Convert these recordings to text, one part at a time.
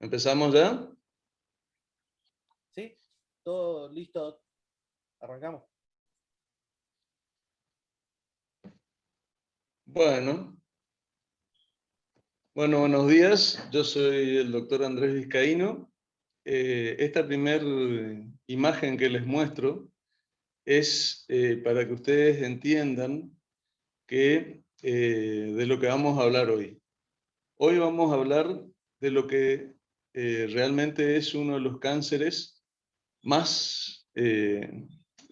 ¿Empezamos ya? Sí, todo listo. Arrancamos. Bueno, buenos días. Yo soy el doctor Andrés Vizcaíno. Esta primer imagen que les muestro es para que ustedes entiendan de lo que vamos a hablar hoy. Hoy vamos a hablar de lo que realmente es uno de los cánceres más,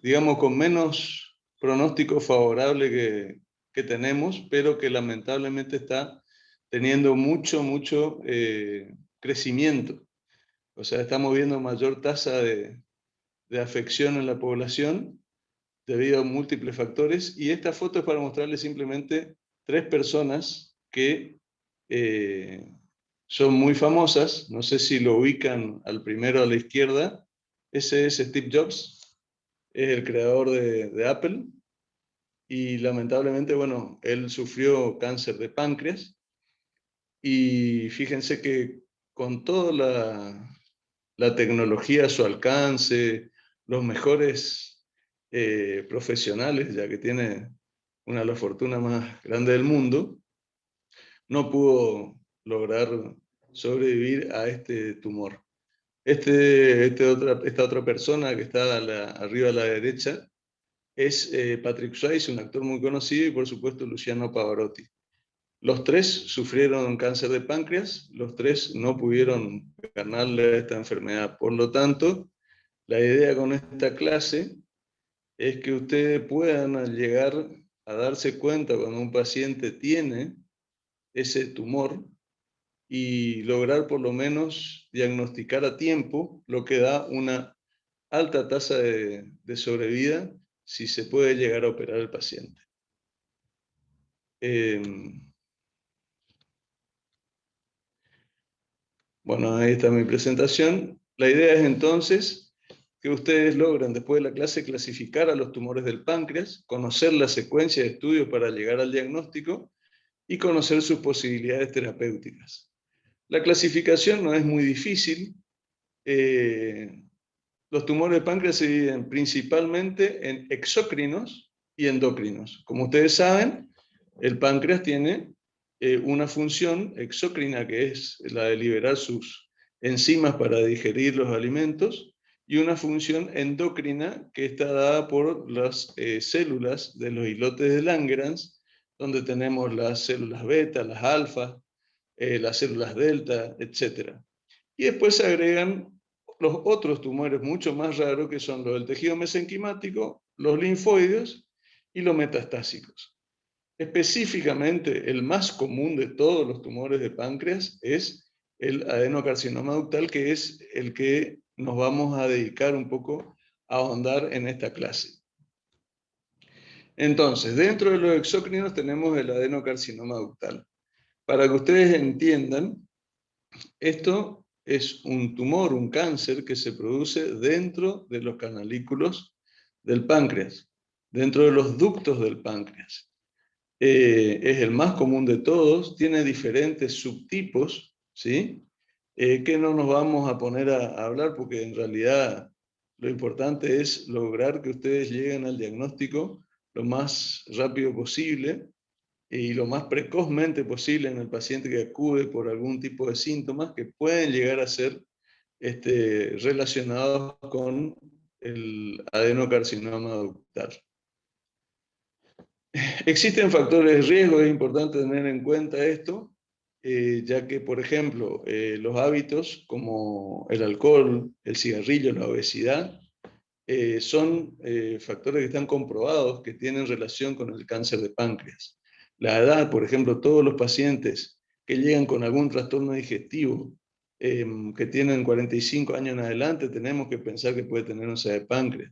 digamos, con menos pronóstico favorable que tenemos, pero que lamentablemente está teniendo mucho crecimiento. O sea, estamos viendo mayor tasa de afección en la población debido a múltiples factores. Y esta foto es para mostrarles simplemente 3 personas que son muy famosas. No sé si lo ubican al primero a la izquierda. Ese es Steve Jobs, es el creador de Apple. Y lamentablemente, bueno, él sufrió cáncer de páncreas. Y fíjense que con toda la tecnología a su alcance, los mejores profesionales, ya que tiene una de las fortunas más grandes del mundo, no pudo lograr sobrevivir a este tumor. Esta otra persona que está arriba a la derecha es Patrick Swayze, un actor muy conocido, y por supuesto Luciano Pavarotti. Los 3 sufrieron cáncer de páncreas, los 3 no pudieron ganarle a esta enfermedad. Por lo tanto, la idea con esta clase es que ustedes puedan llegar a darse cuenta cuando un paciente tiene ese tumor y lograr por lo menos diagnosticar a tiempo, lo que da una alta tasa de sobrevida si se puede llegar a operar al paciente. Bueno, ahí está mi presentación. La idea es entonces que ustedes logren después de la clase clasificar a los tumores del páncreas, conocer la secuencia de estudios para llegar al diagnóstico y conocer sus posibilidades terapéuticas. La clasificación no es muy difícil. Los tumores de páncreas se dividen principalmente en exócrinos y endócrinos. Como ustedes saben, el páncreas tiene una función exócrina, que es la de liberar sus enzimas para digerir los alimentos, y una función endocrina que está dada por las células de los islotes de Langerhans, donde tenemos las células beta, las alfa, las células delta, etc. Y después se agregan los otros tumores mucho más raros, que son los del tejido mesenquimático, los linfoides y los metastásicos. Específicamente, el más común de todos los tumores de páncreas es el adenocarcinoma ductal, que es el que nos vamos a dedicar un poco a ahondar en esta clase. Entonces, dentro de los exócrinos tenemos el adenocarcinoma ductal. Para que ustedes entiendan, esto es un tumor, un cáncer que se produce dentro de los canalículos del páncreas, dentro de los ductos del páncreas. Es el más común de todos, tiene diferentes subtipos, ¿sí? Que no nos vamos a poner a hablar, porque en realidad lo importante es lograr que ustedes lleguen al diagnóstico lo más rápido posible y lo más precozmente posible en el paciente que acude por algún tipo de síntomas que pueden llegar a ser relacionados con el adenocarcinoma ductal. Existen factores de riesgo, es importante tener en cuenta esto, ya que, por ejemplo, los hábitos como el alcohol, el cigarrillo, la obesidad, son factores que están comprobados que tienen relación con el cáncer de páncreas. La edad, por ejemplo, todos los pacientes que llegan con algún trastorno digestivo, que tienen 45 años en adelante, tenemos que pensar que puede tener once de páncreas.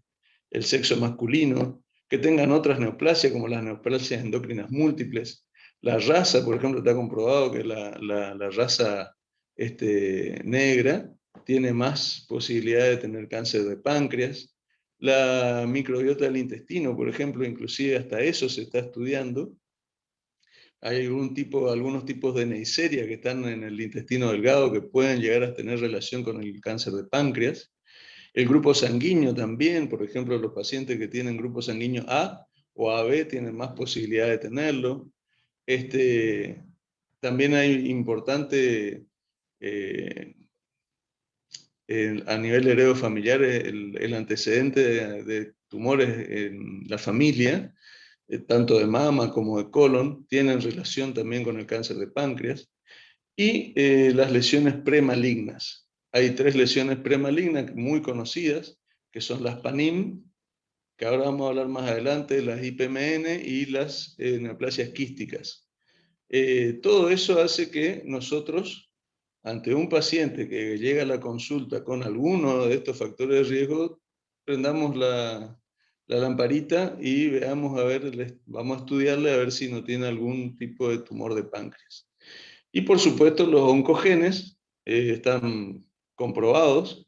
El sexo masculino, que tengan otras neoplasias como las neoplasias endócrinas múltiples. La raza, por ejemplo, está comprobado que la raza negra tiene más posibilidad de tener cáncer de páncreas. La microbiota del intestino, por ejemplo, inclusive hasta eso se está estudiando. Hay algunos tipos de Neisseria que están en el intestino delgado que pueden llegar a tener relación con el cáncer de páncreas. El grupo sanguíneo también, por ejemplo, los pacientes que tienen grupo sanguíneo A o AB tienen más posibilidad de tenerlo. También hay importante a nivel heredofamiliar el antecedente de tumores en la familia, tanto de mama como de colon, tienen relación también con el cáncer de páncreas. Y las lesiones premalignas. Hay 3 lesiones premalignas muy conocidas, que son las PANIM, que ahora vamos a hablar más adelante, las IPMN y las neoplasias quísticas. Todo eso hace que nosotros, ante un paciente que llega a la consulta con alguno de estos factores de riesgo, prendamos la lamparita y veamos a ver, vamos a estudiarle a ver si no tiene algún tipo de tumor de páncreas. Y por supuesto los oncogenes están comprobados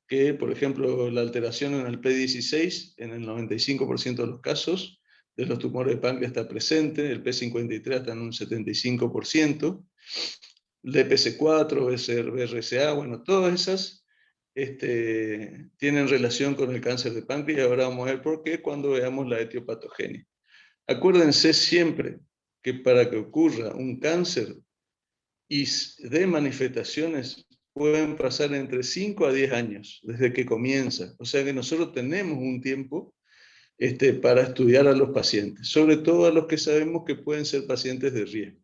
que, por ejemplo, la alteración en el P16 en el 95% de los casos de los tumores de páncreas está presente, el P53 está en un 75%, el DPC4, BRCA, bueno, todas esas tienen relación con el cáncer de páncreas y ahora vamos a ver por qué cuando veamos la etiopatogenia. Acuérdense siempre que para que ocurra un cáncer y de manifestaciones pueden pasar entre 5 a 10 años desde que comienza. O sea que nosotros tenemos un tiempo para estudiar a los pacientes, sobre todo a los que sabemos que pueden ser pacientes de riesgo.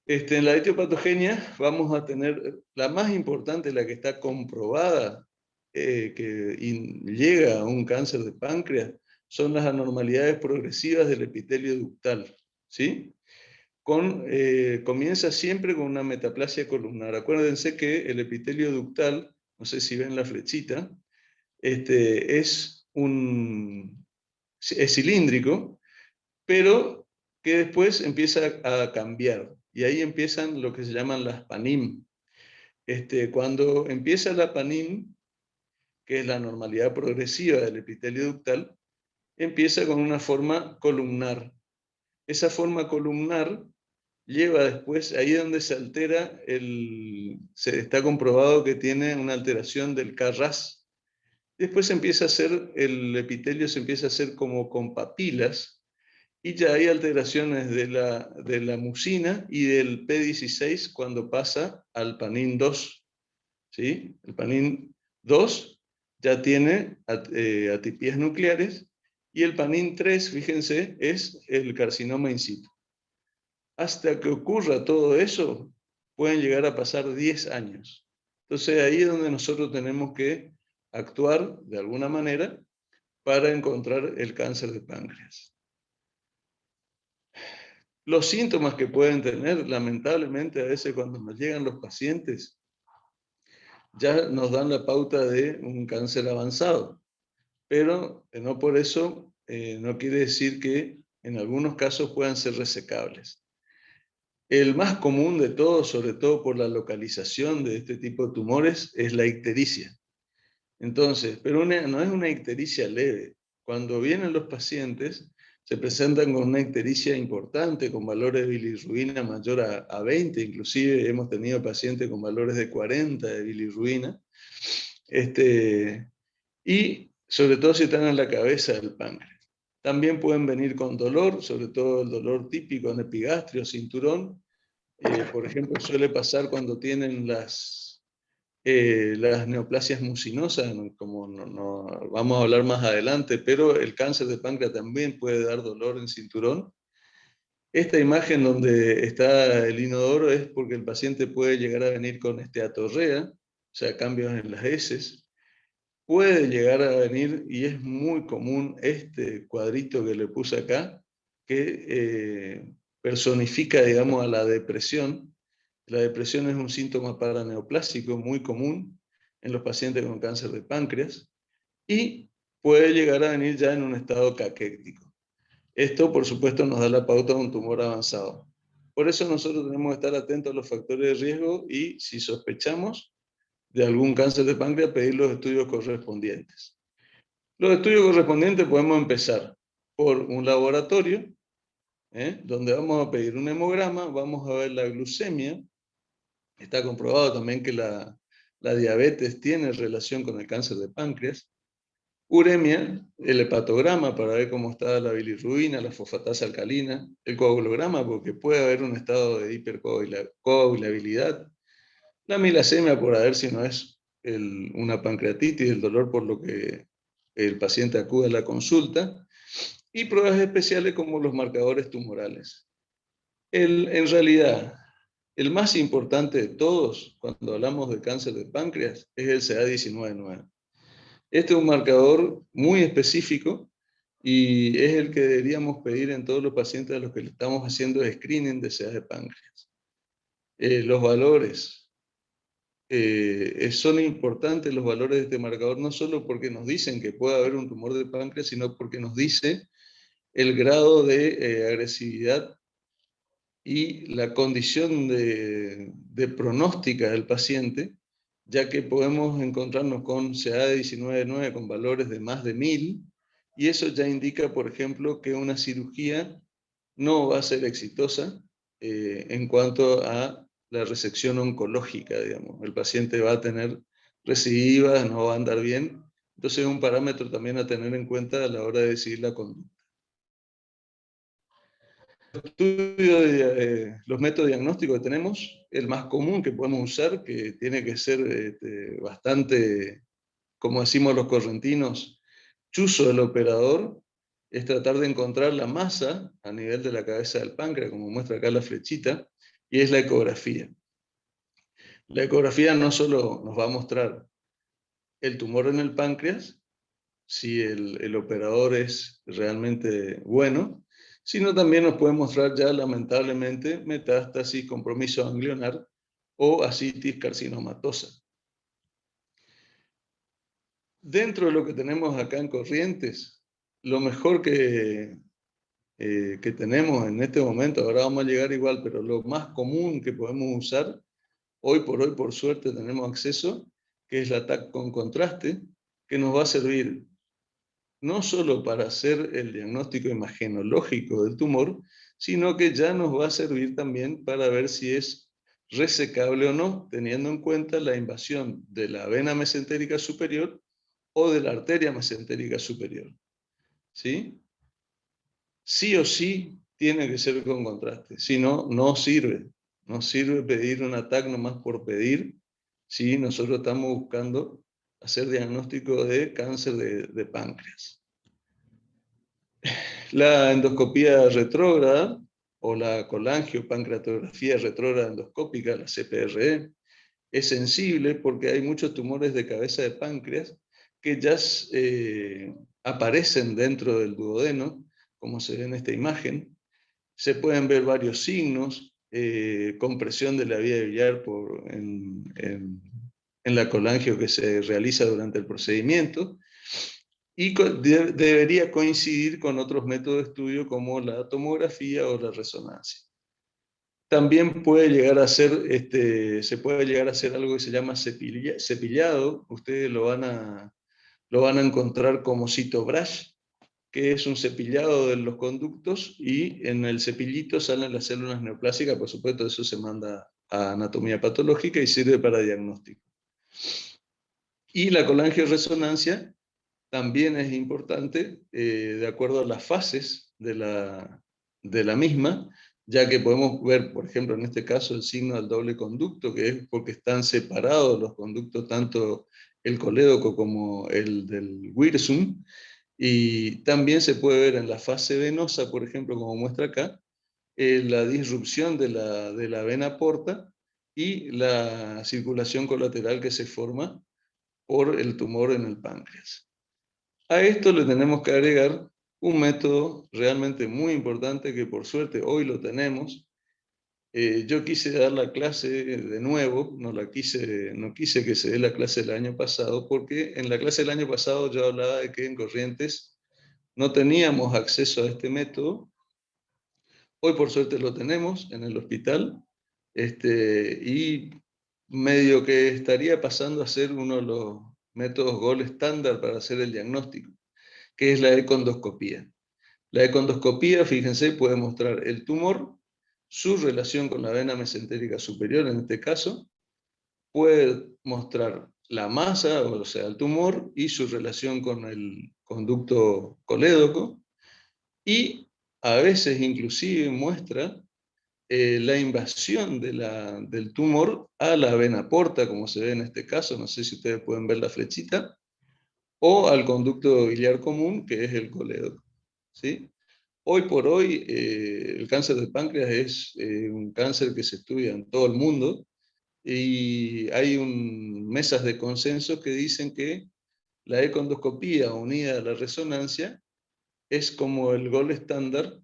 En la etiopatogenia vamos a tener la más importante, la que está comprobada que llega a un cáncer de páncreas, son las anormalidades progresivas del epitelio ductal, ¿sí? Comienza siempre con una metaplasia columnar. Acuérdense que el epitelio ductal, no sé si ven la flechita, es cilíndrico, pero que después empieza a cambiar. Y ahí empiezan lo que se llaman las PANIM. Cuando empieza la PANIM, que es la normalidad progresiva del epitelio ductal, empieza con una forma columnar. Esa forma columnar lleva después, ahí es donde se altera, se está comprobado que tiene una alteración del KRAS. Después empieza a hacer, el epitelio se empieza a hacer como con papilas, y ya hay alteraciones de la mucina y del P16 cuando pasa al panin 2. ¿Sí? El panin 2 ya tiene atipías nucleares, y el panin 3, fíjense, es el carcinoma in situ. Hasta que ocurra todo eso, pueden llegar a pasar 10 años. Entonces ahí es donde nosotros tenemos que actuar de alguna manera para encontrar el cáncer de páncreas. Los síntomas que pueden tener, lamentablemente, a veces cuando nos llegan los pacientes, ya nos dan la pauta de un cáncer avanzado. Pero no por eso no quiere decir que en algunos casos puedan ser resecables. El más común de todos, sobre todo por la localización de este tipo de tumores, es la ictericia. Entonces, pero no es una ictericia leve. Cuando vienen los pacientes, se presentan con una ictericia importante, con valores de bilirrubina mayor a 20, inclusive hemos tenido pacientes con valores de 40 de bilirrubina, y sobre todo si están en la cabeza del páncreas. También pueden venir con dolor, sobre todo el dolor típico en epigastrio, cinturón. Por ejemplo, suele pasar cuando tienen las neoplasias mucinosas, como no vamos a hablar más adelante, pero el cáncer de páncreas también puede dar dolor en cinturón. Esta imagen donde está el inodoro es porque el paciente puede llegar a venir con esteatorrea, o sea, cambios en las heces. Puede llegar a venir, y es muy común este cuadrito que le puse acá, que personifica, digamos, a la depresión. La depresión es un síntoma paraneoplásico muy común en los pacientes con cáncer de páncreas y puede llegar a venir ya en un estado caquético. Esto, por supuesto, nos da la pauta de un tumor avanzado. Por eso nosotros tenemos que estar atentos a los factores de riesgo y, si sospechamos de algún cáncer de páncreas, pedir los estudios correspondientes. Los estudios correspondientes podemos empezar por un laboratorio, donde vamos a pedir un hemograma, vamos a ver la glucemia. Está comprobado también que la diabetes tiene relación con el cáncer de páncreas. Uremia, el hepatograma para ver cómo está la bilirrubina, la fosfatasa alcalina, el coagulograma porque puede haber un estado de hipercoagulabilidad, la milasemia por ver si no es una pancreatitis, el dolor por lo que el paciente acude a la consulta, y pruebas especiales como los marcadores tumorales. En realidad, el más importante de todos cuando hablamos de cáncer de páncreas es el CA19-9. Este es un marcador muy específico y es el que deberíamos pedir en todos los pacientes a los que le estamos haciendo screening de CA de páncreas. Los valores, son importantes los valores de este marcador, no solo porque nos dicen que puede haber un tumor de páncreas, sino porque nos dice el grado de agresividad y la condición de pronóstica del paciente, ya que podemos encontrarnos con CA19-9 con valores de más de 1000, y eso ya indica, por ejemplo, que una cirugía no va a ser exitosa en cuanto a la resección oncológica, digamos. El paciente va a tener recidivas, no va a andar bien. Entonces es un parámetro también a tener en cuenta a la hora de decidir la conducta. Los métodos diagnósticos que tenemos, el más común que podemos usar, que tiene que ser bastante, como decimos los correntinos, chuzo del operador, es tratar de encontrar la masa a nivel de la cabeza del páncreas, como muestra acá la flechita, y es la ecografía. La ecografía no solo nos va a mostrar el tumor en el páncreas, si el operador es realmente bueno, sino también nos puede mostrar ya lamentablemente metástasis, compromiso ganglionar o ascitis carcinomatosa. Dentro de lo que tenemos acá en Corrientes, lo mejor que tenemos en este momento, ahora vamos a llegar igual, pero lo más común que podemos usar, hoy, por suerte tenemos acceso, que es la TAC con contraste, que nos va a servir no solo para hacer el diagnóstico imagenológico del tumor, sino que ya nos va a servir también para ver si es resecable o no, teniendo en cuenta la invasión de la vena mesentérica superior o de la arteria mesentérica superior. ¿Sí? Sí o sí tiene que ser con contraste, si no, no sirve. No sirve pedir un TAC nomás por pedir, si nosotros estamos buscando hacer diagnóstico de cáncer de páncreas. La endoscopía retrógrada o la colangiopancreatografía retrógrada endoscópica, la CPRE, es sensible porque hay muchos tumores de cabeza de páncreas que ya aparecen dentro del duodeno, como se ve en esta imagen. Se pueden ver varios signos, compresión de la vía biliar en la colangio que se realiza durante el procedimiento, y debería coincidir con otros métodos de estudio como la tomografía o la resonancia. También puede llegar a ser, se puede llegar a hacer algo que se llama cepillado. Ustedes lo van a encontrar como CitoBrush, que es un cepillado de los conductos, y en el cepillito salen las células neoplásicas. Por supuesto, eso se manda a anatomía patológica y sirve para diagnóstico. Y la colangioresonancia también es importante, de acuerdo a las fases de la misma, ya que podemos ver, por ejemplo, en este caso, el signo del doble conducto, que es porque están separados los conductos, tanto el colédoco como el del wirsum, y también se puede ver en la fase venosa, por ejemplo, como muestra acá, la disrupción de la vena porta y la circulación colateral que se forma por el tumor en el páncreas. A esto le tenemos que agregar un método realmente muy importante que por suerte hoy lo tenemos. Yo quise dar la clase de nuevo, no quise que se dé la clase del año pasado, porque en la clase del año pasado yo hablaba de que en Corrientes no teníamos acceso a este método. Hoy por suerte lo tenemos en el hospital, y medio que estaría pasando a ser uno de los métodos gold estándar para hacer el diagnóstico, que es la econdoscopía. La econdoscopía, fíjense, puede mostrar el tumor, su relación con la vena mesentérica superior en este caso, puede mostrar la masa, o sea, el tumor, y su relación con el conducto colédoco, y a veces inclusive muestra la invasión del tumor a la vena porta, como se ve en este caso, no sé si ustedes pueden ver la flechita, o al conducto biliar común, que es el colédoco, ¿sí? Hoy por hoy, el cáncer de páncreas es un cáncer que se estudia en todo el mundo, y hay mesas de consenso que dicen que la econdoscopía unida a la resonancia es como el gold estándar,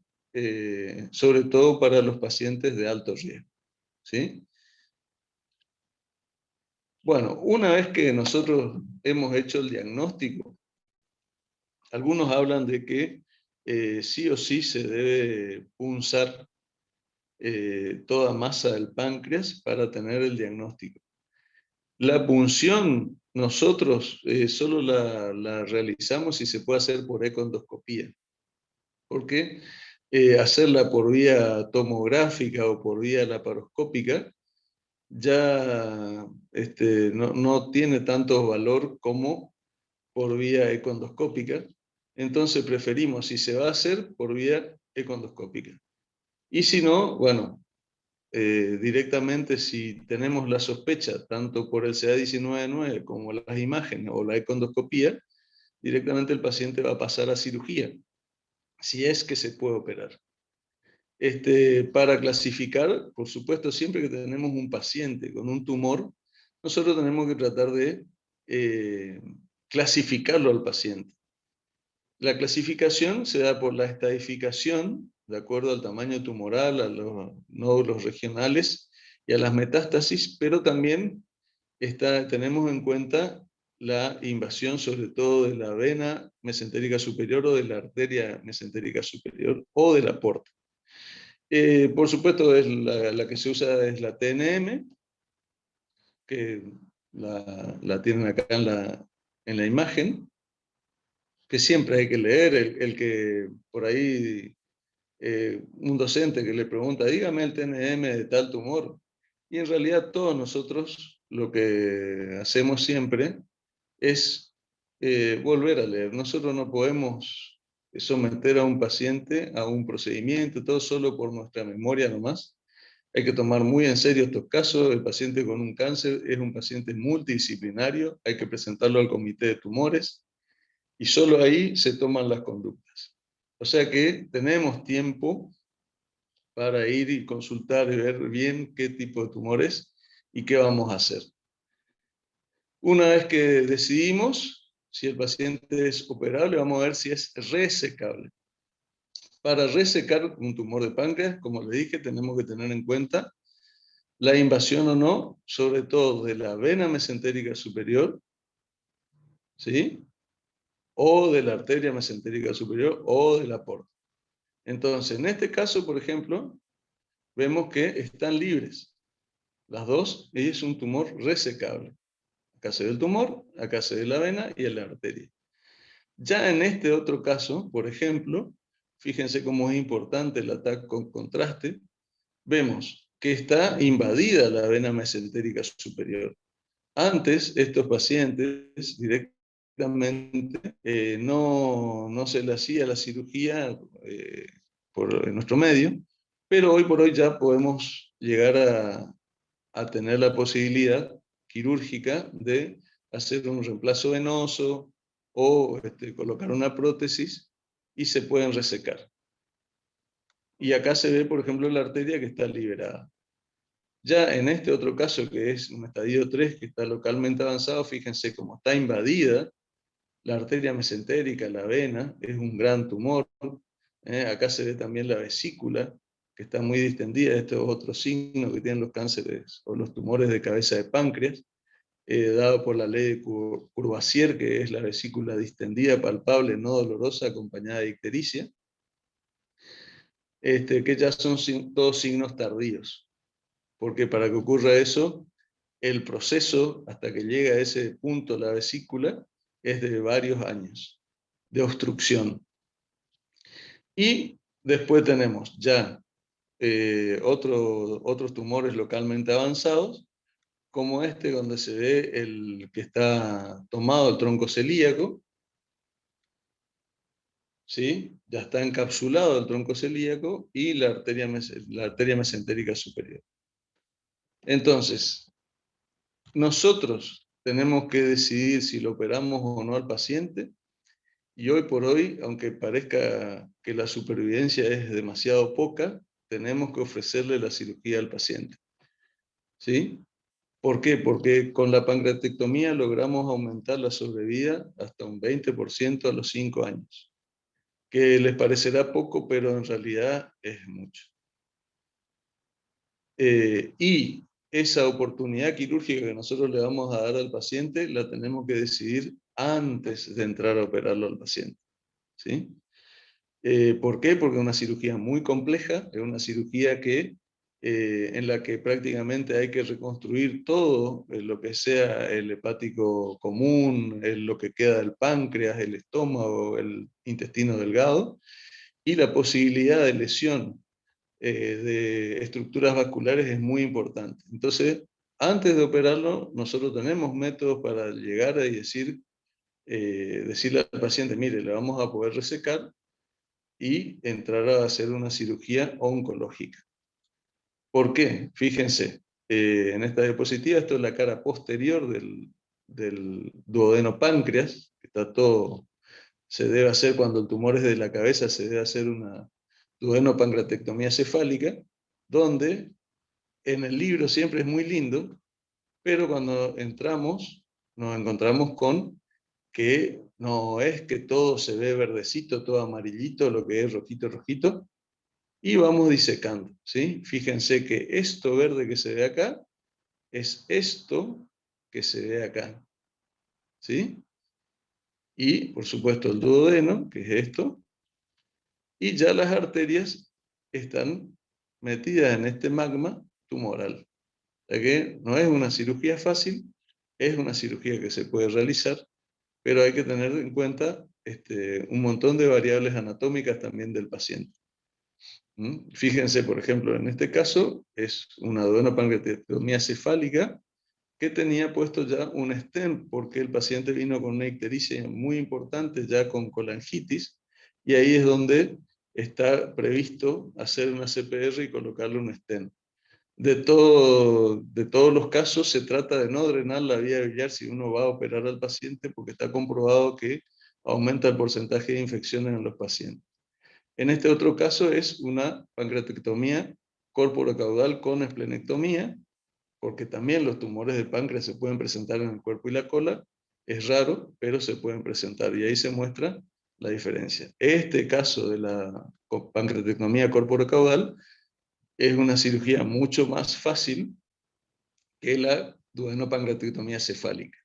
sobre todo para los pacientes de alto riesgo, ¿sí? Bueno, una vez que nosotros hemos hecho el diagnóstico, algunos hablan de que sí o sí se debe punzar toda masa del páncreas para tener el diagnóstico. La punción nosotros solo la realizamos si se puede hacer por econdoscopía, porque hacerla por vía tomográfica o por vía laparoscópica ya no tiene tanto valor como por vía econdoscópica. Entonces preferimos, si se va a hacer, por vía econdoscópica. Y si no, bueno, directamente si tenemos la sospecha, tanto por el CA19-9 como las imágenes o la econdoscopía, directamente el paciente va a pasar a cirugía, si es que se puede operar. Para clasificar, por supuesto, siempre que tenemos un paciente con un tumor, nosotros tenemos que tratar de clasificarlo al paciente. La clasificación se da por la estadificación, de acuerdo al tamaño tumoral, a los nódulos regionales y a las metástasis, pero también tenemos en cuenta la invasión sobre todo de la vena mesentérica superior o de la arteria mesentérica superior o de la porta. Por supuesto, la que se usa es la TNM, que la tienen acá en la imagen, que siempre hay que leer, el que por ahí, un docente que le pregunta, dígame el TNM de tal tumor, y en realidad todos nosotros lo que hacemos siempre es volver a leer. Nosotros no podemos someter a un paciente a un procedimiento, todo solo por nuestra memoria nomás. Hay que tomar muy en serio estos casos. El paciente con un cáncer es un paciente multidisciplinario, hay que presentarlo al comité de tumores y solo ahí se toman las conductas. O sea que tenemos tiempo para ir y consultar y ver bien qué tipo de tumores y qué vamos a hacer. Una vez que decidimos si el paciente es operable, vamos a ver si es resecable. Para resecar un tumor de páncreas, como le dije, tenemos que tener en cuenta la invasión o no, sobre todo de la vena mesentérica superior, ¿sí? O de la arteria mesentérica superior o de la porta. Entonces, en este caso, por ejemplo, vemos que están libres. Las dos, y es un tumor resecable. Acá se ve el tumor, acá se ve la vena y la arteria. Ya en este otro caso, por ejemplo, fíjense cómo es importante el ataque con contraste, vemos que está invadida la vena mesentérica superior. Antes, estos pacientes directamente no se le hacía la cirugía por nuestro medio, pero hoy por hoy ya podemos llegar a tener la posibilidad quirúrgica de hacer un reemplazo venoso o colocar una prótesis y se pueden resecar. Y acá se ve, por ejemplo, la arteria que está liberada. Ya en este otro caso, que es un estadio 3, que está localmente avanzado, fíjense cómo está invadida la arteria mesentérica, la vena, es un gran tumor. Acá se ve también la vesícula, que está muy distendida. Este es otro signo que tienen los cánceres o los tumores de cabeza de páncreas, dado por la ley de Courvoisier, que es la vesícula distendida, palpable, no dolorosa, acompañada de ictericia, que ya son todos signos tardíos. Porque para que ocurra eso, el proceso hasta que llega a ese punto la vesícula es de varios años de obstrucción. Y después tenemos ya otros tumores localmente avanzados, como este, donde se ve el que está tomado el tronco celíaco, ¿sí? Ya está encapsulado el tronco celíaco y la arteria mesentérica superior. Entonces, nosotros tenemos que decidir si lo operamos o no al paciente, y hoy por hoy, aunque parezca que la supervivencia es demasiado poca, tenemos que ofrecerle la cirugía al paciente, ¿sí? ¿Por qué? Porque con la pancreatectomía logramos aumentar la sobrevida hasta un 20% a los 5 años, que les parecerá poco, pero en realidad es mucho. Y esa oportunidad quirúrgica que nosotros le vamos a dar al paciente, la tenemos que decidir antes de entrar a operarlo al paciente, ¿sí? ¿Por qué? Porque es una cirugía muy compleja, es una cirugía en la que prácticamente hay que reconstruir todo lo que sea el hepático común, lo que queda del páncreas, el estómago, el intestino delgado, y la posibilidad de lesión de estructuras vasculares es muy importante. Entonces, antes de operarlo, nosotros tenemos métodos para llegar a decirle al paciente, mire, le vamos a poder resecar y entrar a hacer una cirugía oncológica. ¿Por qué? Fíjense, en esta diapositiva, esto es la cara posterior del duodeno páncreas, que está todo, se debe hacer cuando el tumor es de la cabeza, se debe hacer una duodenopancreatectomía cefálica, donde en el libro siempre es muy lindo, pero cuando entramos nos encontramos con que no es que todo se ve verdecito, todo amarillito, lo que es rojito, rojito, y vamos disecando, ¿sí? Fíjense que esto verde que se ve acá es esto que se ve acá, ¿sí? Y, por supuesto, el duodeno, que es esto, y ya las arterias están metidas en este magma tumoral. O sea que no es una cirugía fácil, es una cirugía que se puede realizar, pero hay que tener en cuenta un montón de variables anatómicas también del paciente. Fíjense, por ejemplo, en este caso es una duodenopancreatectomía cefálica que tenía puesto ya un stent porque el paciente vino con una ictericia muy importante, ya con colangitis, y ahí es donde está previsto hacer una CPR y colocarle un stent. De todos los casos se trata de no drenar la vía biliar si uno va a operar al paciente porque está comprobado que aumenta el porcentaje de infecciones en los pacientes. En este otro caso es una pancreatectomía corporocaudal con esplenectomía, porque también los tumores de páncreas se pueden presentar en el cuerpo y la cola. Es raro, pero se pueden presentar y ahí se muestra la diferencia. Este caso de la pancreatectomía corporocaudal es una cirugía mucho más fácil que la duodenopancreatectomía cefálica.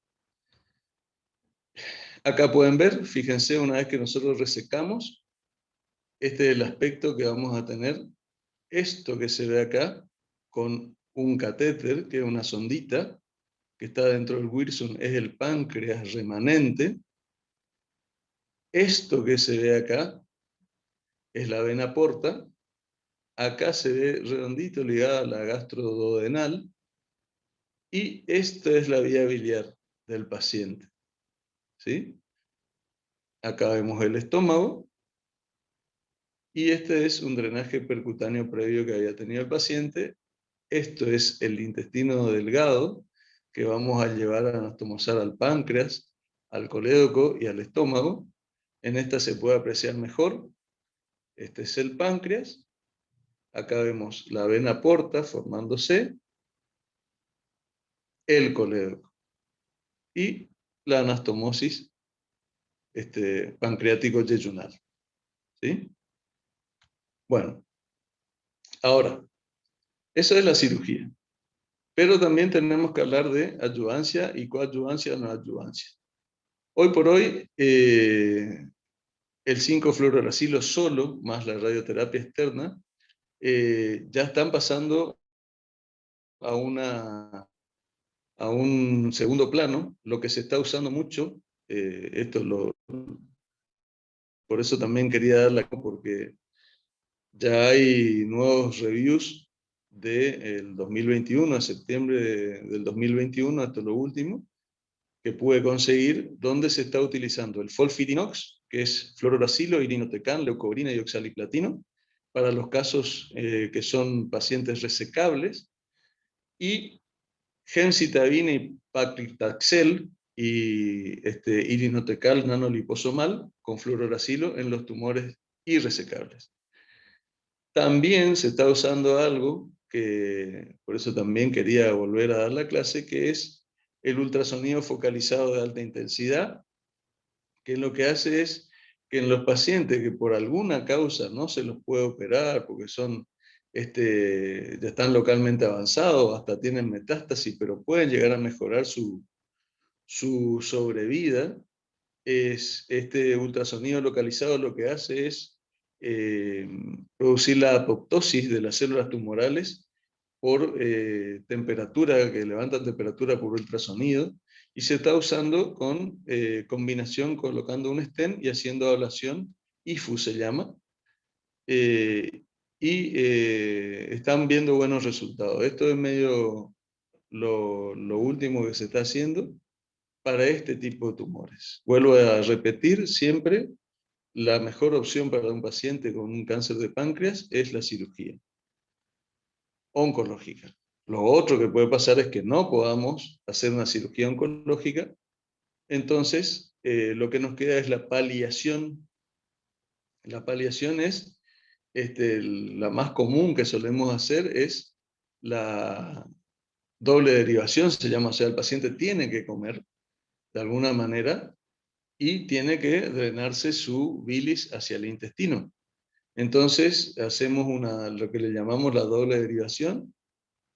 Acá pueden ver, fíjense, una vez que nosotros resecamos, este es el aspecto que vamos a tener. Esto que se ve acá, con un catéter, que es una sondita, que está dentro del Wilson, es el páncreas remanente. Esto que se ve acá es la vena porta. Acá se ve redondito ligada a la gastroduodenal. Y esta es la vía biliar del paciente, ¿sí? Acá vemos el estómago. Y este es un drenaje percutáneo previo que había tenido el paciente. Esto es el intestino delgado que vamos a llevar a anastomosar al páncreas, al colédoco y al estómago. En esta se puede apreciar mejor. Este es el páncreas. Acá vemos la vena porta formándose, el colédoco y la anastomosis pancreático-yeyunal, ¿sí? Bueno, ahora, esa es la cirugía. Pero también tenemos que hablar de adyuvancia y coadyuvancia o no adyuvancia. Hoy por hoy, el 5-fluororacilo solo, más la radioterapia externa, ya están pasando a, a un segundo plano. Lo que se está usando mucho, por eso también quería darla, porque Ya hay nuevos reviews del 2021, a septiembre del 2021, hasta lo último, que pude conseguir, donde se está utilizando el Folfirinox, que es fluororacilo, irinotecan, leucovorina y oxaliplatino, para los casos que son pacientes resecables, y gemcitabina y paclitaxel y irinotecal nanoliposomal con fluororacilo en los tumores irresecables. También se está usando algo que, por eso también quería volver a dar la clase, que es el ultrasonido focalizado de alta intensidad, que lo que hace es que en los pacientes que por alguna causa no se los puede operar, porque son, ya están localmente avanzados, hasta tienen metástasis, pero pueden llegar a mejorar su sobrevida, es este ultrasonido localizado lo que hace es eh, producir la apoptosis de las células tumorales por temperatura, que levantan temperatura por ultrasonido, y se está usando con combinación, colocando un stent y haciendo ablación, IFU se llama, eh, y están viendo buenos resultados. Esto es medio lo último que se está haciendo para este tipo de tumores. Vuelvo a repetir, siempre la mejor opción para un paciente con un cáncer de páncreas es la cirugía oncológica. Lo otro que puede pasar es que no podamos hacer una cirugía oncológica, entonces lo que nos queda es la paliación. La paliación es, la más común que solemos hacer es la doble derivación, se llama, o sea, el paciente tiene que comer de alguna manera y tiene que drenarse su bilis hacia el intestino. Entonces hacemos lo que le llamamos la doble derivación,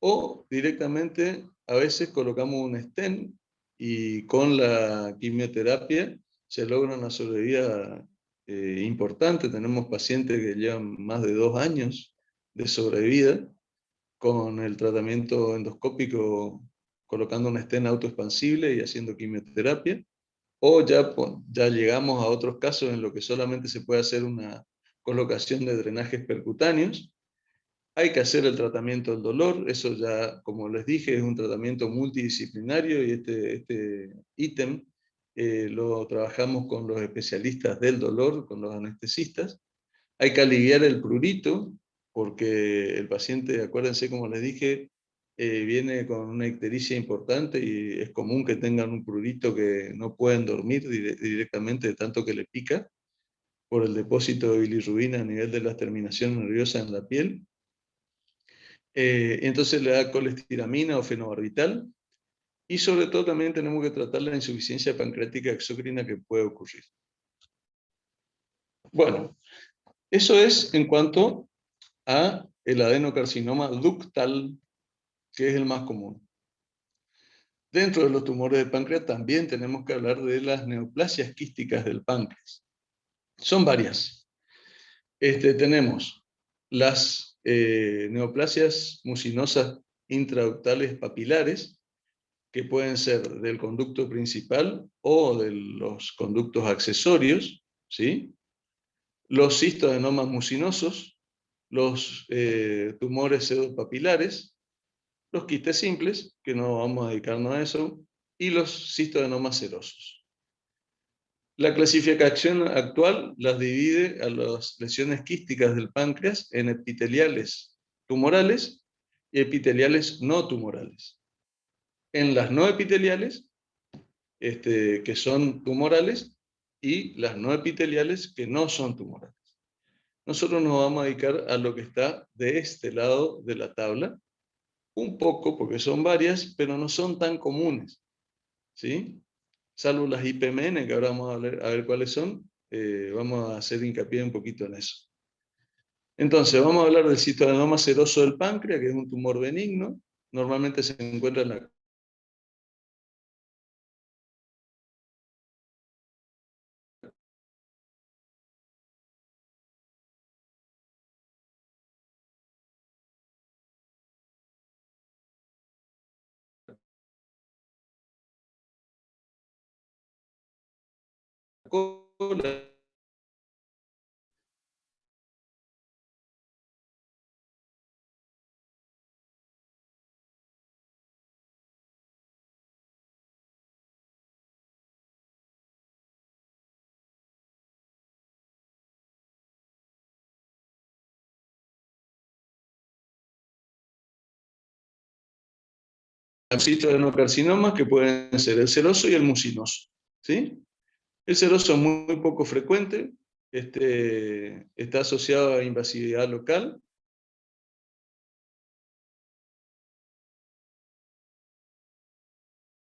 o directamente a veces colocamos un stent y con la quimioterapia se logra una sobrevida importante. Tenemos pacientes que llevan más de 2 años de sobrevida con el tratamiento endoscópico, colocando un stent autoexpansible y haciendo quimioterapia. O ya llegamos a otros casos en los que solamente se puede hacer una colocación de drenajes percutáneos. Hay que hacer el tratamiento del dolor, eso ya, como les dije, es un tratamiento multidisciplinario y este ítem lo trabajamos con los especialistas del dolor, con los anestesistas. Hay que aliviar el prurito, porque el paciente, acuérdense, como les dije, viene con una ictericia importante y es común que tengan un prurito que no pueden dormir directamente de tanto que le pica por el depósito de bilirrubina a nivel de las terminaciones nerviosas en la piel. Entonces le da colestiramina o fenobarbital, y sobre todo también tenemos que tratar la insuficiencia pancreática exócrina que puede ocurrir. Bueno, eso es en cuanto a el adenocarcinoma ductal, que es el más común. Dentro de los tumores de páncreas también tenemos que hablar de las neoplasias quísticas del páncreas. Son varias. Tenemos las neoplasias mucinosas intraductales papilares, que pueden ser del conducto principal o de los conductos accesorios, ¿sí? Los cistodenomas mucinosos, los tumores pseudopapilares, los quistes simples, que no vamos a dedicarnos a eso, y los cistodenomas serosos. La clasificación actual las divide a las lesiones quísticas del páncreas en epiteliales tumorales y epiteliales no tumorales. En las no epiteliales, que son tumorales, y las no epiteliales que no son tumorales. Nosotros nos vamos a dedicar a lo que está de este lado de la tabla, un poco porque son varias, pero no son tan comunes, ¿sí? Salvo las IPMN, que ahora vamos a ver cuáles son, vamos a hacer hincapié un poquito en eso. Entonces, vamos a hablar del citoadenoma seroso del páncreas, que es un tumor benigno, normalmente se encuentra en la cola, citoadenocarcinomas que pueden ser el seroso y el mucinoso, ¿sí? El seroso es muy poco frecuente, está asociado a invasividad local.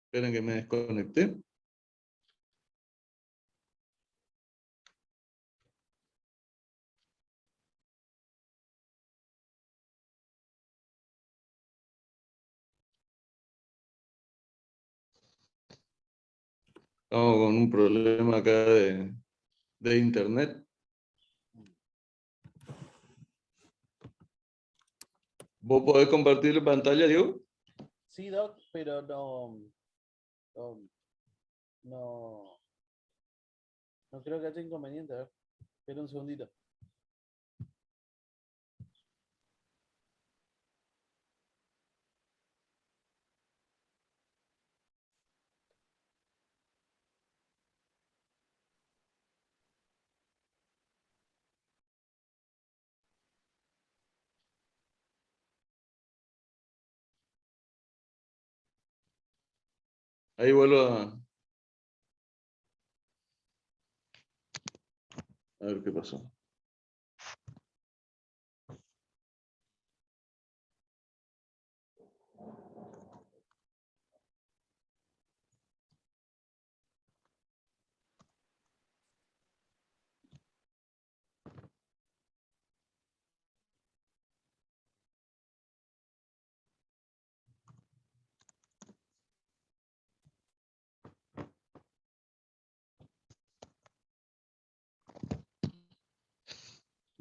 Esperen que me desconecté. Estamos con un problema acá de internet. ¿Vos podés compartir la pantalla, Diego? Sí, Doc, pero no creo que haya inconveniente. A ver, espera un segundito. Ahí vuelvo a ver qué pasó.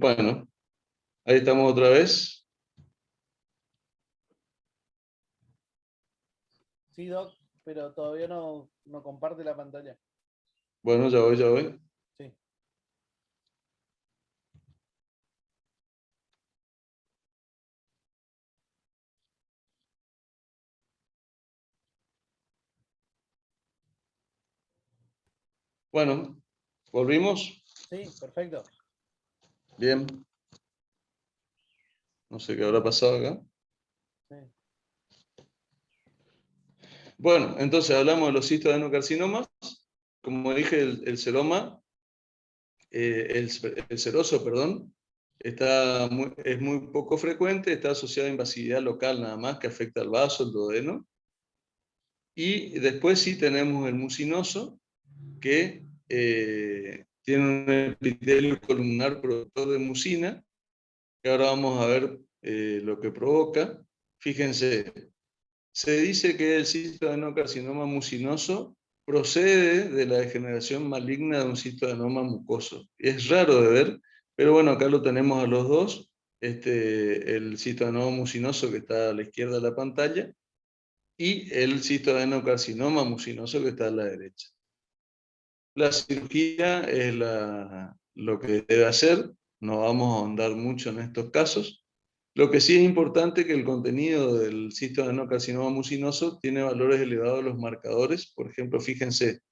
Bueno, ahí estamos otra vez. Sí, Doc, pero todavía no comparte la pantalla. Bueno, ya voy. Sí. Bueno, ¿volvimos? Sí, perfecto. Bien. No sé qué habrá pasado acá. Sí. Bueno, entonces hablamos de los cistoadenocarcinomas. Como dije, el seroma, el seroso, perdón, es muy poco frecuente, está asociado a invasividad local nada más, que afecta al vaso, el duodeno. Y después sí tenemos el mucinoso, que tiene un epitelio columnar productor de mucina, que ahora vamos a ver lo que provoca. Fíjense, se dice que el cistoadenocarcinoma mucinoso procede de la degeneración maligna de un cistoadenoma mucoso. Es raro de ver, pero bueno, acá lo tenemos a los dos. El cistoadenoma mucinoso que está a la izquierda de la pantalla y el cistoadenocarcinoma mucinoso que está a la derecha. La cirugía es lo que debe hacer, no vamos a ahondar mucho en estos casos. Lo que sí es importante es que el contenido del cistoadenocarcinoma mucinoso tiene valores elevados de los marcadores. Por ejemplo, fíjense,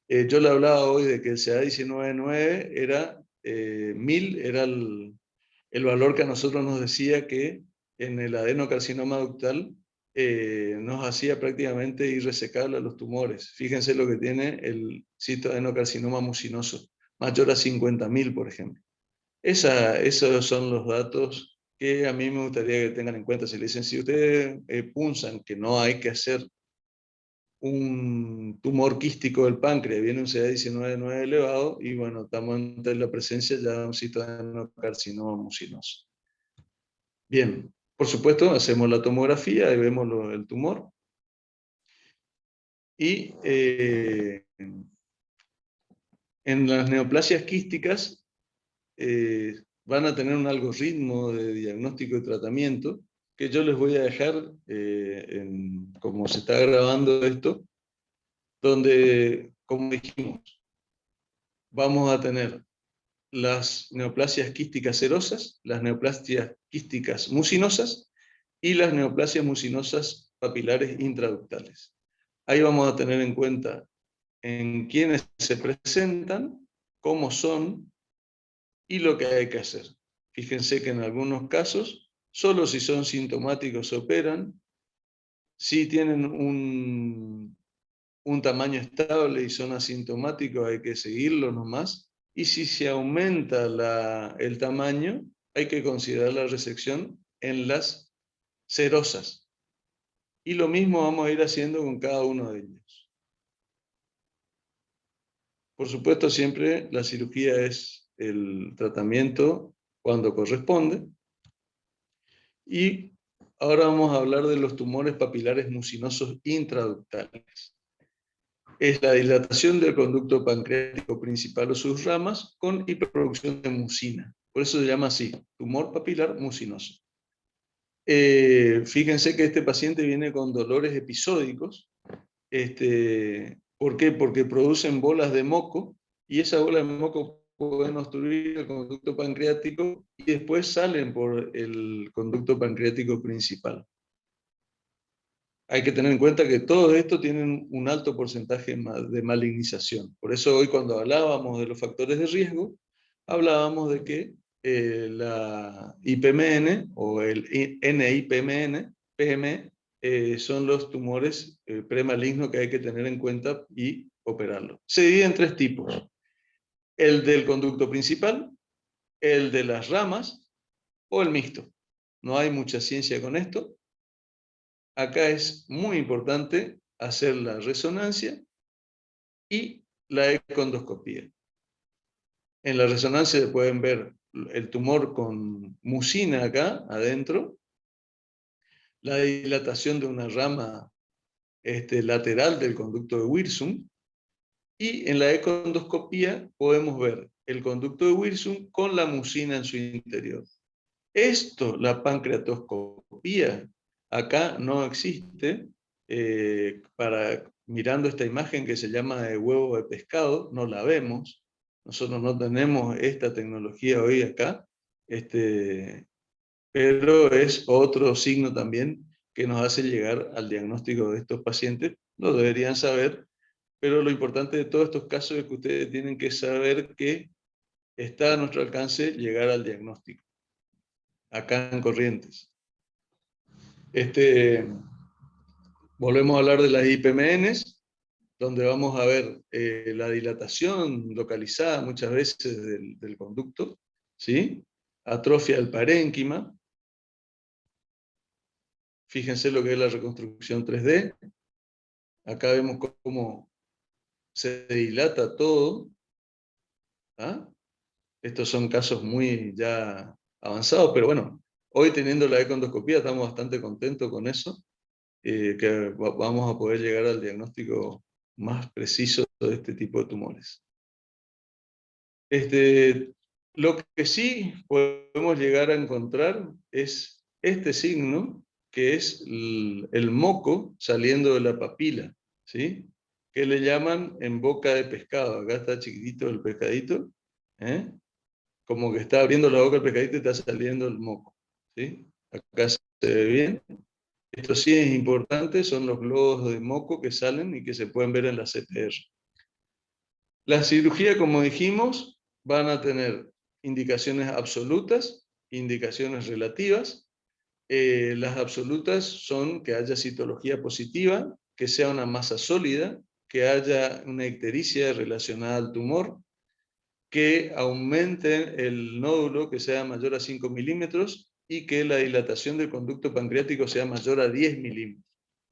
yo le hablaba hoy de que el CA19-9 era 1000, era el valor que a nosotros nos decía que en el adenocarcinoma ductal nos hacía prácticamente irresecable a los tumores. Fíjense lo que tiene el cistoadenocarcinoma mucinoso, mayor a 50.000, por ejemplo. Esos son los datos que a mí me gustaría que tengan en cuenta. Si le dicen, si ustedes punzan que no hay que hacer un tumor quístico del páncreas, viene un CA19-9 elevado, y bueno, estamos ante la presencia ya de un cistoadenocarcinoma mucinoso. Bien, por supuesto, hacemos la tomografía y vemos el tumor. Y en las neoplasias quísticas van a tener un algoritmo de diagnóstico y tratamiento que yo les voy a dejar, como se está grabando esto, donde, como dijimos, vamos a tener las neoplasias quísticas serosas, las neoplasias quísticas mucinosas y las neoplasias mucinosas papilares intraductales. Ahí vamos a tener en cuenta en quiénes se presentan, cómo son y lo que hay que hacer. Fíjense que en algunos casos, solo si son sintomáticos se operan, Si tienen un tamaño estable y son asintomáticos, hay que seguirlo nomás. Y si se aumenta el tamaño, hay que considerar la resección en las cerosas. Y lo mismo vamos a ir haciendo con cada uno de ellos. Por supuesto, siempre la cirugía es el tratamiento cuando corresponde. Y ahora vamos a hablar de los tumores papilares mucinosos intraductales. Es la dilatación del conducto pancreático principal o sus ramas con hiperproducción de mucina. Por eso se llama así, tumor papilar mucinoso. Fíjense que este paciente viene con dolores episódicos. ¿Por qué? Porque producen bolas de moco y esas bolas de moco pueden obstruir el conducto pancreático y después salen por el conducto pancreático principal. Hay que tener en cuenta que todo esto tiene un alto porcentaje de malignización. Por eso hoy cuando hablábamos de los factores de riesgo, hablábamos de que la IPMN o el NIPMN, PME, son los tumores premalignos que hay que tener en cuenta y operarlo. Se divide en 3 tipos. El del conducto principal, el de las ramas o el mixto. No hay mucha ciencia con esto. Acá es muy importante hacer la resonancia y la econdoscopía. En la resonancia pueden ver el tumor con mucina acá adentro, la dilatación de una rama lateral del conducto de Wirsung, y en la econdoscopía podemos ver el conducto de Wirsung con la mucina en su interior. Esto, la pancreatoscopía, acá no existe. Mirando esta imagen que se llama de huevo de pescado, no la vemos. Nosotros no tenemos esta tecnología hoy acá, pero es otro signo también que nos hace llegar al diagnóstico de estos pacientes. Lo deberían saber, pero lo importante de todos estos casos es que ustedes tienen que saber que está a nuestro alcance llegar al diagnóstico, acá en Corrientes. Volvemos a hablar de las IPMNs, donde vamos a ver la dilatación localizada muchas veces del conducto, ¿sí? Atrofia del parénquima. Fíjense lo que es la reconstrucción 3D. Acá vemos cómo se dilata todo. ¿Ah? Estos son casos muy ya avanzados, pero bueno, hoy teniendo la econdoscopía estamos bastante contentos con eso, que vamos a poder llegar al diagnóstico más preciso de este tipo de tumores. Lo que sí podemos llegar a encontrar es este signo, que es el moco saliendo de la papila, ¿sí? Que le llaman en boca de pescado. Acá está chiquitito el pescadito, ¿eh? Como que está abriendo la boca el pescadito y está saliendo el moco, ¿sí? Acá se ve bien. Esto sí es importante, son los globos de moco que salen y que se pueden ver en la CTR. La cirugía, como dijimos, van a tener indicaciones absolutas, indicaciones relativas. Las absolutas son que haya citología positiva, que sea una masa sólida, que haya una ictericia relacionada al tumor, que aumente el nódulo, que sea mayor a 5 milímetros, y que la dilatación del conducto pancreático sea mayor a 10 milímetros.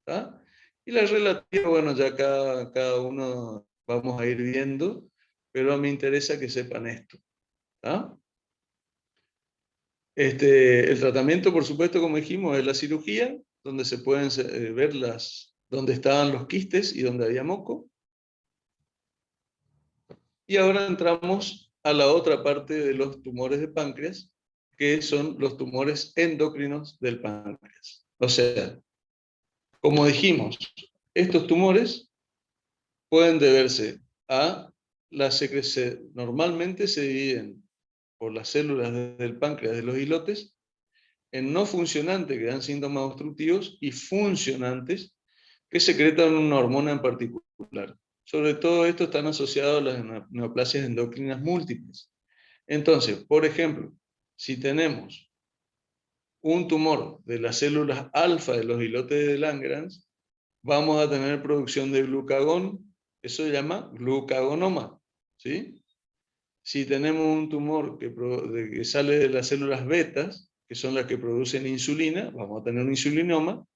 ¿Tá? Y la relativa, bueno, ya cada uno vamos a ir viendo, pero me interesa que sepan esto. ¿Tá? El tratamiento, por supuesto, como dijimos, es la cirugía, donde se pueden ver donde estaban los quistes y donde había moco. Y ahora entramos a la otra parte de los tumores de páncreas, que son los tumores endocrinos del páncreas. O sea, como dijimos, estos tumores pueden deberse a la secreción. Normalmente se dividen por las células del páncreas de los islotes en no funcionantes, que dan síntomas obstructivos, y funcionantes, que secretan una hormona en particular. Sobre todo esto están asociados a las neoplasias endocrinas múltiples. Entonces, por ejemplo, si tenemos un tumor de las células alfa de los islotes de Langerhans, vamos a tener producción de glucagón, eso se llama glucagonoma, ¿sí? Si tenemos un tumor que sale de las células betas, que son las que producen insulina, vamos a tener un insulinoma,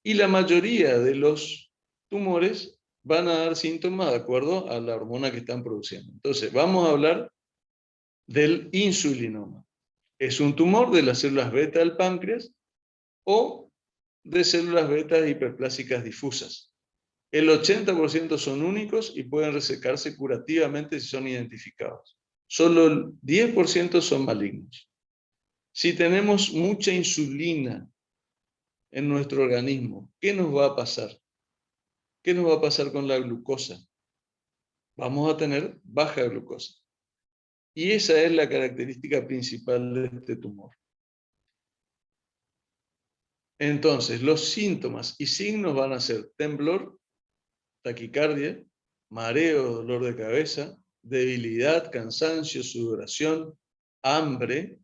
y la mayoría de los tumores van a dar síntomas de acuerdo a la hormona que están produciendo. Entonces, vamos a hablar del insulinoma. Es un tumor de las células beta del páncreas o de células beta hiperplásicas difusas. El 80% son únicos y pueden resecarse curativamente si son identificados. Solo el 10% son malignos. Si tenemos mucha insulina en nuestro organismo, ¿qué nos va a pasar? ¿Qué nos va a pasar con la glucosa? Vamos a tener baja glucosa. Y esa es la característica principal de este tumor. Entonces, los síntomas y signos van a ser temblor, taquicardia, mareo, dolor de cabeza, debilidad, cansancio, sudoración, hambre,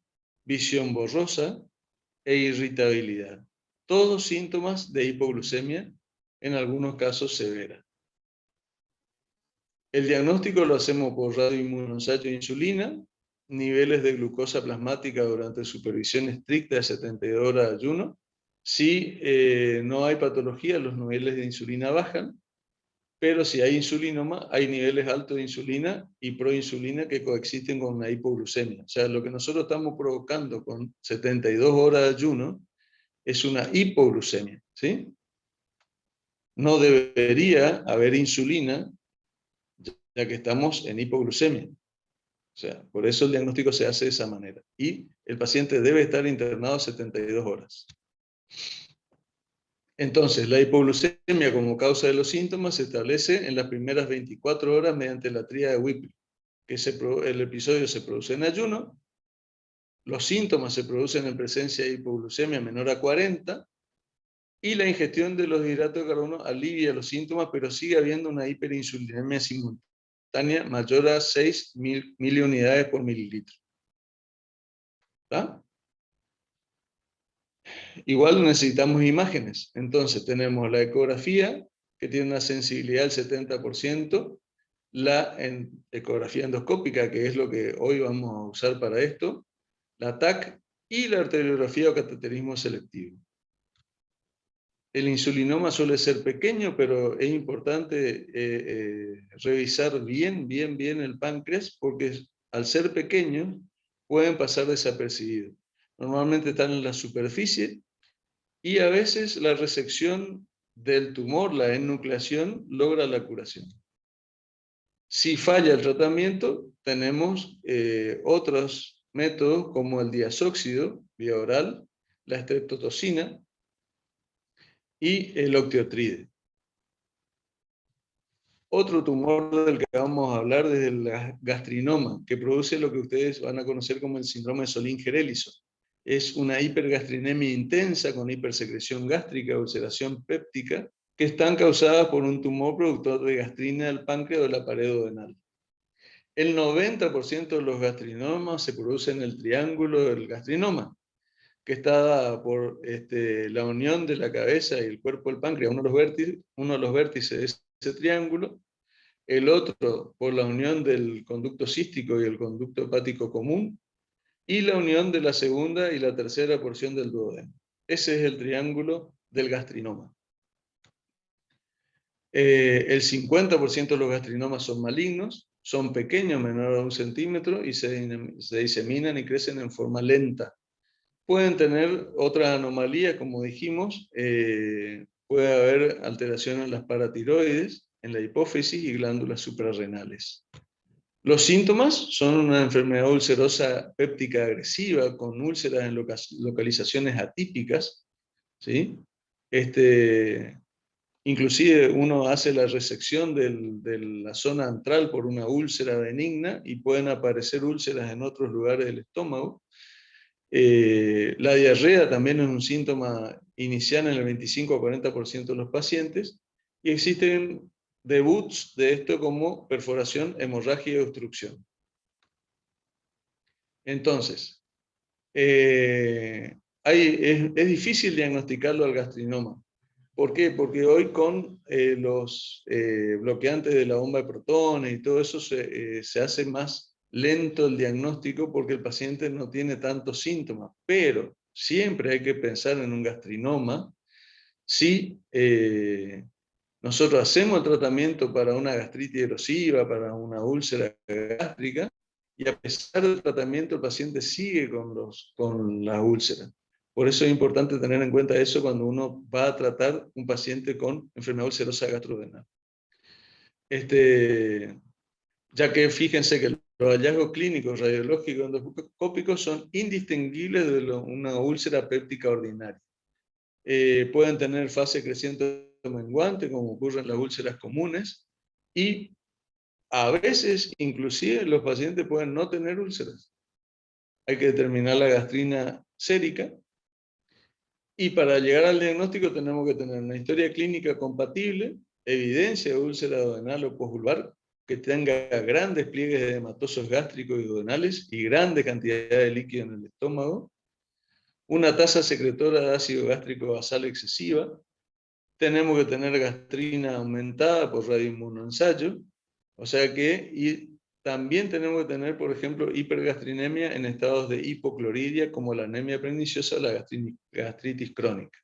visión borrosa e irritabilidad. Todos síntomas de hipoglucemia, en algunos casos severa. El diagnóstico lo hacemos por radioinmunoensayo de insulina, niveles de glucosa plasmática durante supervisión estricta de 72 horas de ayuno. Si no hay patología, los niveles de insulina bajan, pero si hay insulinoma, hay niveles altos de insulina y proinsulina que coexisten con una hipoglucemia. O sea, lo que nosotros estamos provocando con 72 horas de ayuno es una hipoglucemia, ¿sí? No debería haber insulina, ya que estamos en hipoglucemia. O sea, por eso el diagnóstico se hace de esa manera. Y el paciente debe estar internado 72 horas. Entonces, la hipoglucemia como causa de los síntomas se establece en las primeras 24 horas mediante la tríada de Whipple, que el episodio se produce en ayuno, los síntomas se producen en presencia de hipoglucemia menor a 40, y la ingestión de los hidratos de carbono alivia los síntomas, pero sigue habiendo una hiperinsulinemia simultánea mayor a 6 miliunidades por mililitro. ¿Está? Igual necesitamos imágenes. Entonces tenemos la ecografía, que tiene una sensibilidad del 70%, la ecografía endoscópica, que es lo que hoy vamos a usar para esto, la TAC y la arteriografía o cateterismo selectivo. El insulinoma suele ser pequeño, pero es importante revisar bien el páncreas, porque al ser pequeños pueden pasar desapercibidos. Normalmente están en la superficie y a veces la resección del tumor, la enucleación, logra la curación. Si falla el tratamiento, tenemos otros métodos como el diazóxido vía oral, la estreptotoxina y el octiotride. Otro tumor del que vamos a hablar es el gastrinoma, que produce lo que ustedes van a conocer como el síndrome de Solinger-Ellison. Es una hipergastrinemia intensa con hipersecreción gástrica, ulceración péptica, que están causadas por un tumor productor de gastrina del páncreas o de la pared duodenal. El 90% de los gastrinomas se producen en el triángulo del gastrinoma, que está dada por la unión de la cabeza y el cuerpo del páncreas, uno de los vértices de ese triángulo, el otro por la unión del conducto cístico y el conducto hepático común, y la unión de la segunda y la tercera porción del duodeno. Ese es el triángulo del gastrinoma. El 50% de los gastrinomas son malignos, son pequeños, menor a 1 centímetro, y se diseminan y crecen en forma lenta. Pueden tener otras anomalías, como dijimos, puede haber alteraciones en las paratiroides, en la hipófisis y glándulas suprarrenales. Los síntomas son una enfermedad ulcerosa péptica agresiva con úlceras en localizaciones atípicas, ¿sí? Inclusive uno hace la resección de la zona antral por una úlcera benigna y pueden aparecer úlceras en otros lugares del estómago. La diarrea también es un síntoma inicial en el 25 a 40% de los pacientes, y existen debuts de esto como perforación, hemorragia y obstrucción. Entonces, es difícil diagnosticarlo al gastrinoma. ¿Por qué? Porque hoy con los bloqueantes de la bomba de protones y todo eso se hace más lento el diagnóstico porque el paciente no tiene tantos síntomas. Pero siempre hay que pensar en un gastrinoma si nosotros hacemos el tratamiento para una gastritis erosiva, para una úlcera gástrica, y a pesar del tratamiento el paciente sigue con las úlceras. Por eso es importante tener en cuenta eso cuando uno va a tratar un paciente con enfermedad ulcerosa gastrodenal. Ya que fíjense que los hallazgos clínicos radiológicos endoscópicos son indistinguibles de una úlcera péptica ordinaria. Pueden tener fase creciente o menguante, como ocurre en las úlceras comunes, y a veces, inclusive, los pacientes pueden no tener úlceras. Hay que determinar la gastrina sérica, y para llegar al diagnóstico tenemos que tener una historia clínica compatible, evidencia de úlcera duodenal o posvulvar, que tenga grandes pliegues edematosos gástricos y duodenales y grandes cantidades de líquido en el estómago, una tasa secretora de ácido gástrico basal excesiva, tenemos que tener gastrina aumentada por radioinmunoensayo, o sea que, y también tenemos que tener, por ejemplo, hipergastrinemia en estados de hipocloridia, como la anemia perniciosa o la gastritis crónica.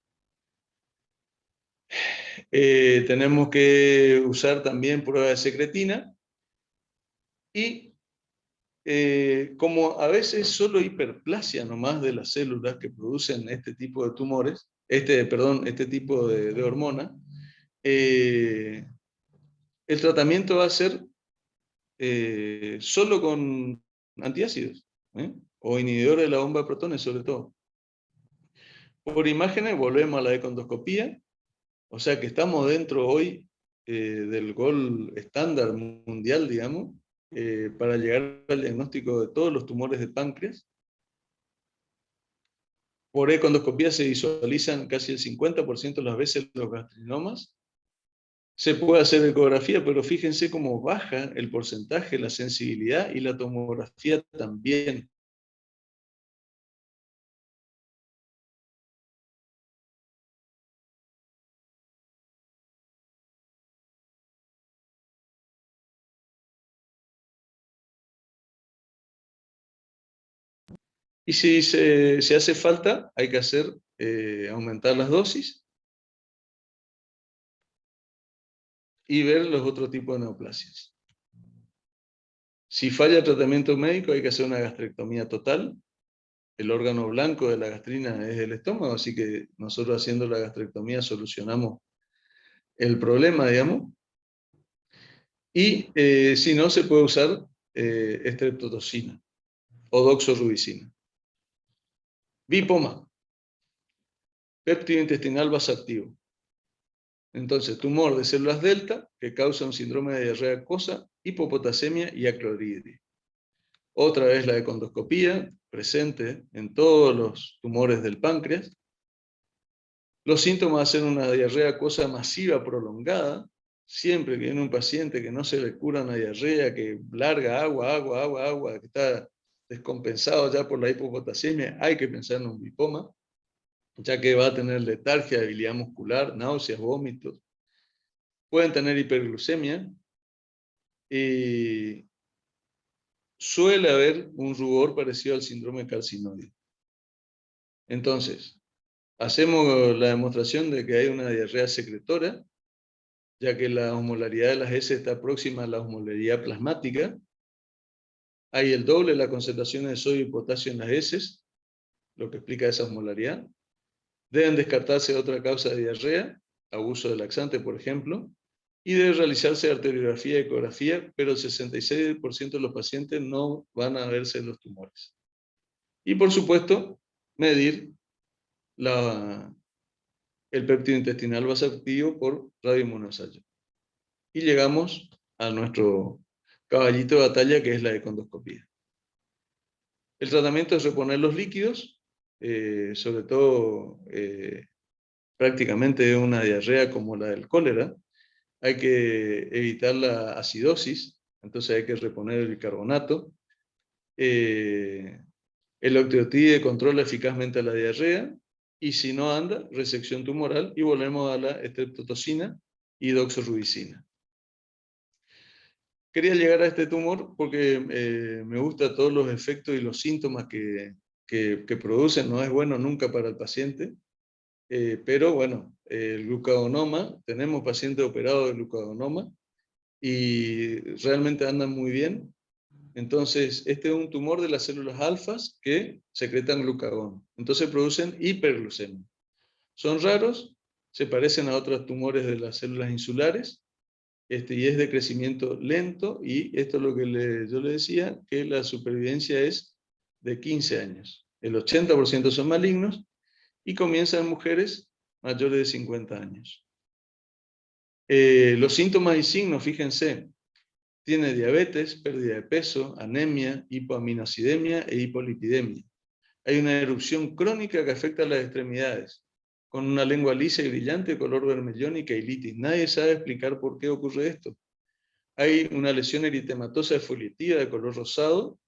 Tenemos que usar también prueba de secretina, y como a veces solo hiperplasia nomás de las células que producen este tipo de tumores, este tipo de hormona, el tratamiento va a ser solo con antiácidos, o inhibidores de la bomba de protones sobre todo. Por imágenes volvemos a la econdoscopía, o sea que estamos dentro hoy del gol estándar mundial, digamos, para llegar al diagnóstico de todos los tumores de páncreas. Por econdoscopía se visualizan casi el 50% de las veces los gastrinomas. Se puede hacer ecografía, pero fíjense cómo baja el porcentaje, la sensibilidad, y la tomografía también. Y si se hace falta, hay que aumentar las dosis y ver los otros tipos de neoplasias. Si falla el tratamiento médico, hay que hacer una gastrectomía total. El órgano blanco de la gastrina es el estómago, así que nosotros haciendo la gastrectomía solucionamos el problema, digamos. Y si no, se puede usar estreptotocina o doxorubicina. Bipoma, péptido intestinal vasoactivo. Entonces, tumor de células delta que causa un síndrome de diarrea acuosa, hipopotasemia y acloridria. Otra vez la econdoscopía, presente en todos los tumores del páncreas. Los síntomas hacen una diarrea acuosa masiva prolongada. Siempre que viene un paciente que no se le cura una diarrea, que larga agua, que está descompensado ya por la hipopotasemia, hay que pensar en un bipoma, ya que va a tener letargia, debilidad muscular, náuseas, vómitos. Pueden tener hiperglucemia y suele haber un rubor parecido al síndrome carcinoide. Entonces, hacemos la demostración de que hay una diarrea secretora, ya que la osmolaridad de las heces está próxima a la osmolaridad plasmática. Hay el doble de la concentración de sodio y potasio en las heces, lo que explica esa osmolaridad. Deben descartarse otra causa de diarrea, abuso de laxante, por ejemplo, y debe realizarse arteriografía y ecografía, pero el 66% de los pacientes no van a verse los tumores. Y por supuesto, medir el péptido intestinal vasoactivo por radioinmunoensayo. Y llegamos a nuestro caballito de batalla, que es la econdoscopía. El tratamiento es reponer los líquidos, sobre todo prácticamente una diarrea como la del cólera. Hay que evitar la acidosis, entonces hay que reponer el bicarbonato. El octreotide controla eficazmente la diarrea, y si no anda, resección tumoral, y volvemos a la estreptotocina y doxorubicina. Quería llegar a este tumor porque me gustan todos los efectos y los síntomas que producen. No es bueno nunca para el paciente, pero bueno, el glucagonoma, tenemos pacientes operados de glucagonoma y realmente andan muy bien. Entonces, este es un tumor de las células alfas que secretan glucagón. Entonces producen hiperglucemia. Son raros, se parecen a otros tumores de las células insulares, y es de crecimiento lento, y esto es lo que yo le decía, que la supervivencia es de 15 años. El 80% son malignos y comienzan en mujeres mayores de 50 años. Los síntomas y signos, fíjense, tiene diabetes, pérdida de peso, anemia, hipoaminoacidemia e hipolipidemia. Hay una erupción crónica que afecta a las extremidades, con una lengua lisa y brillante, color vermellón y cheilitis. Nadie sabe explicar por qué ocurre esto. Hay una lesión eritematosa exfoliativa de color rosado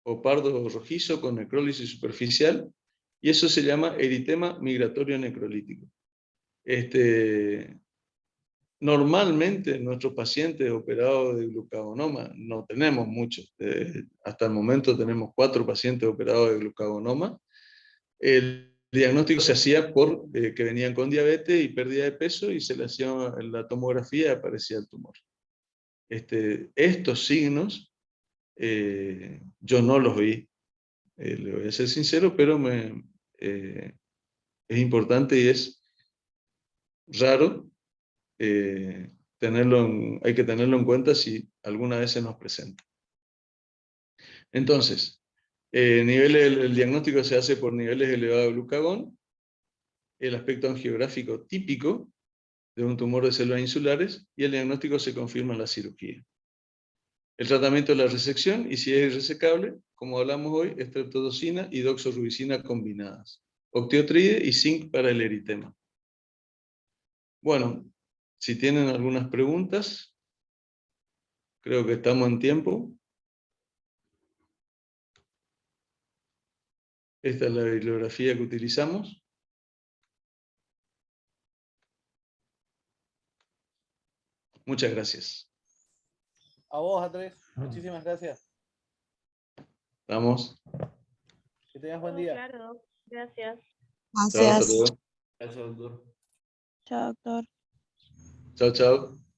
o pardo rojizo con necrólisis superficial, y eso se llama eritema migratorio necrolítico. Normalmente nuestros pacientes operados de glucagonoma, no tenemos muchos, hasta el momento tenemos 4 pacientes operados de glucagonoma. El diagnóstico se hacía por que venían con diabetes y pérdida de peso, y se le hacía la tomografía y aparecía el tumor. Estos signos yo no los vi, le voy a ser sincero, pero es importante y es raro. Hay que tenerlo en cuenta si alguna vez se nos presenta. Entonces, el diagnóstico se hace por niveles elevados de glucagón. El aspecto angiográfico típico de un tumor de células insulares, y el diagnóstico se confirma en la cirugía. El tratamiento es la resección, y si es irresecable, como hablamos hoy, estreptozocina y doxorubicina combinadas, octiotride y zinc para el eritema. Bueno, si tienen algunas preguntas, creo que estamos en tiempo. Esta es la bibliografía que utilizamos. Muchas gracias. A vos, Andrés. Muchísimas gracias. Vamos. Que tengas buen día. Claro, gracias. Chao, hasta Gracias. luego. Eso, doctor. Chao, doctor. Chao, chao.